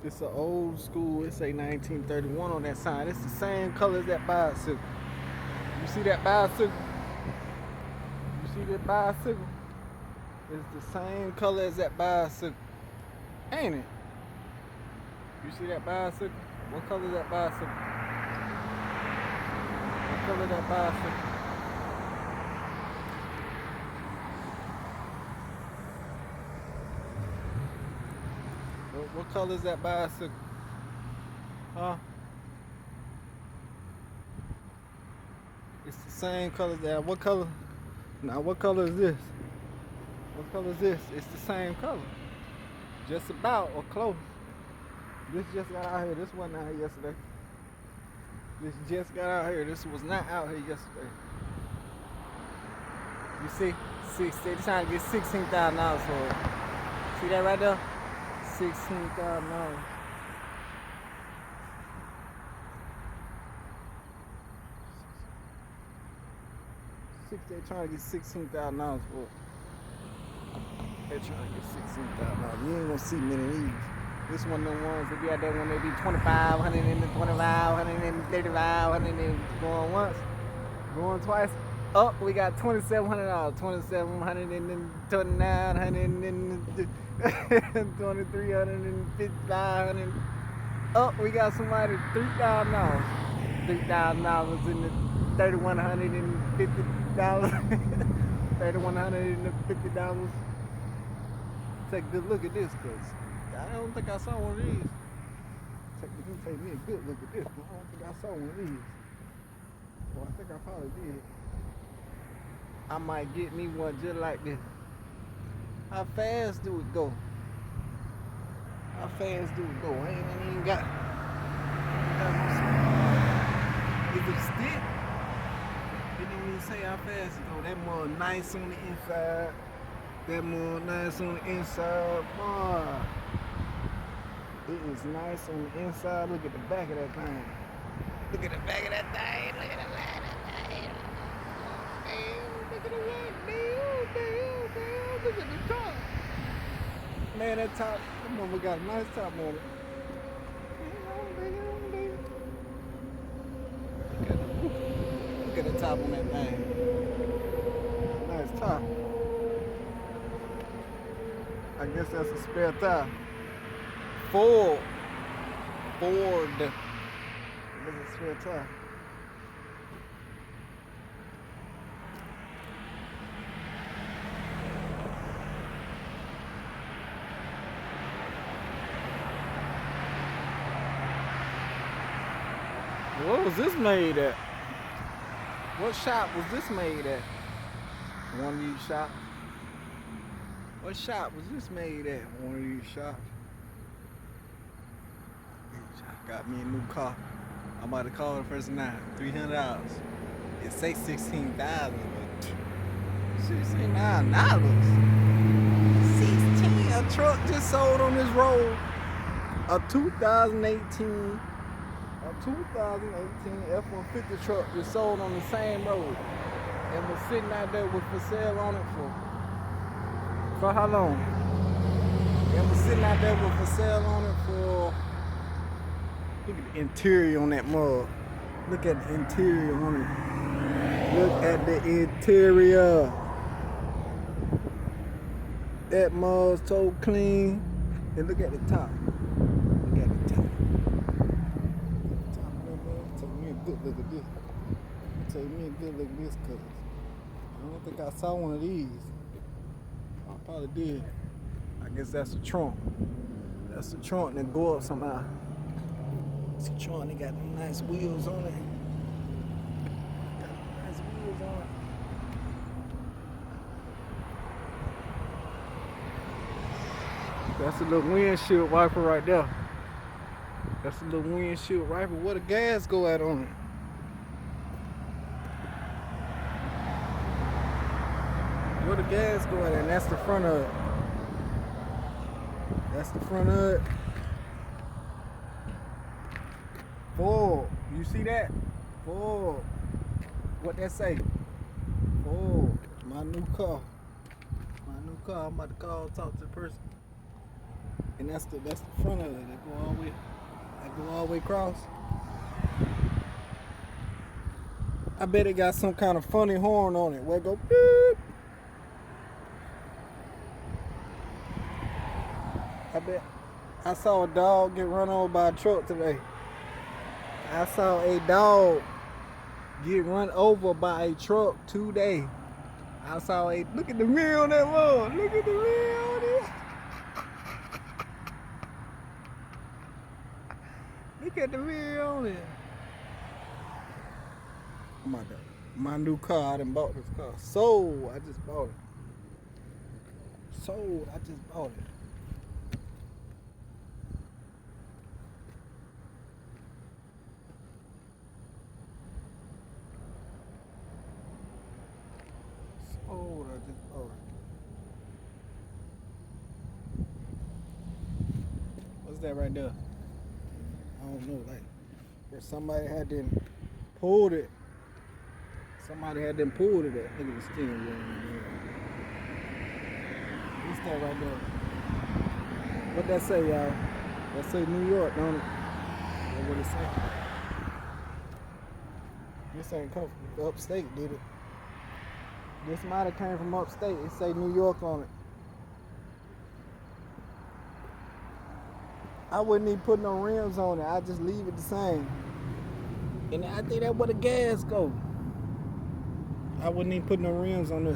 It's an old school. It say 1931 on that sign. It's the same color as that bicycle. You see that bicycle? You see that bicycle? It's the same color as that bicycle. Ain't it? You see that bicycle? What color is that bicycle? What color is that bicycle? What color is that bicycle? Huh? It's the same color as that. What color? Now what color is this? What color is this? It's the same color. Just about or close. This just got out here. This wasn't out here yesterday. This just got out here. This was not out here yesterday. You see? They're trying to get $16,000 for it. See that right there? $16,000. They're trying to get $16,000 for it. They're trying to get $16,000. You ain't gonna see many of these. This one of them ones that be out there when they be 2500 and 2500 and 3500 and going once, going twice. Up, we got $2,700, 2,700 and then 2,900 and 2,300 and 5,500. Up, we got somebody $3,000, $3,000 in the $3,150, $3,150. Take a good look at this, cause I don't think I saw one of these. Take me a good look at this. I don't think I saw one of these. Well, I think I probably did. I might get me one just like this. How fast do it go? How fast do it go? I ain't even got. Is it a stick? It didn't even say how fast it go. That more nice on the inside. That more nice on the inside. Boy. It is nice on the inside. Look at the back of that thing. Look at the back of that thing. Look at the back of that thing. Look at the damn. Look at the top. Man, that top, that mother got a nice top on it. Look at the top on that thing. Nice top. I guess that's a spare tire. Ford. That's a spare tire. What was this made at? What shop was this made at? One of these shops? What shop was this made at? One of these shops? Got me a new car. I'm about to call the person now. $300. It say $16,000, but $69. 16. A truck just sold on this road. A 2018 F-150 truck just sold on the same road and was sitting out there with for sale on it for how long? And was sitting out there with for sale on it for. Look at the interior on that mug. Look at the interior on it. Look at the interior. That mug's so clean. And look at the top. Look at the top. Take me a good look at this. Take me a good look at this, cause I don't think I saw one of these. I probably did. I guess that's the trunk. That's the trunk that go up somehow. It's a trunk. They got nice wheels on it. Nice wheels on it. That's a little windshield wiper right there. That's a little windshield wiper. Where the gas go at on it? Where the gas go at? And that's the front of it. That's the front of it. Ford. You see that? Ford. What that say? Ford. My new car. My new car. I'm about to call, talk to the person. And that's the front of it. They go all the way across. I bet it got some kind of funny horn on it where it go beep. I bet I saw a dog get run over by a truck today. I saw a dog get run over by a truck today. I saw a look at the mirror on that one. Look at the mirror on it. Look at the mirror on it. My new car, I done bought this car. Sold, I just bought it. Sold, I just bought it. Sold, I just bought it. What's that right there? I don't know, like where somebody had them pulled it. Somebody had them pulled it at. Look at the steering wheel. What's that right there? What that say, y'all? That say New York, don't it? That's what it say. This ain't come from upstate, did it? This might have came from upstate. It say New York on it. I wouldn't even put no rims on it. I just leave it the same. And I think that's where the gas go. I wouldn't even put no rims on this.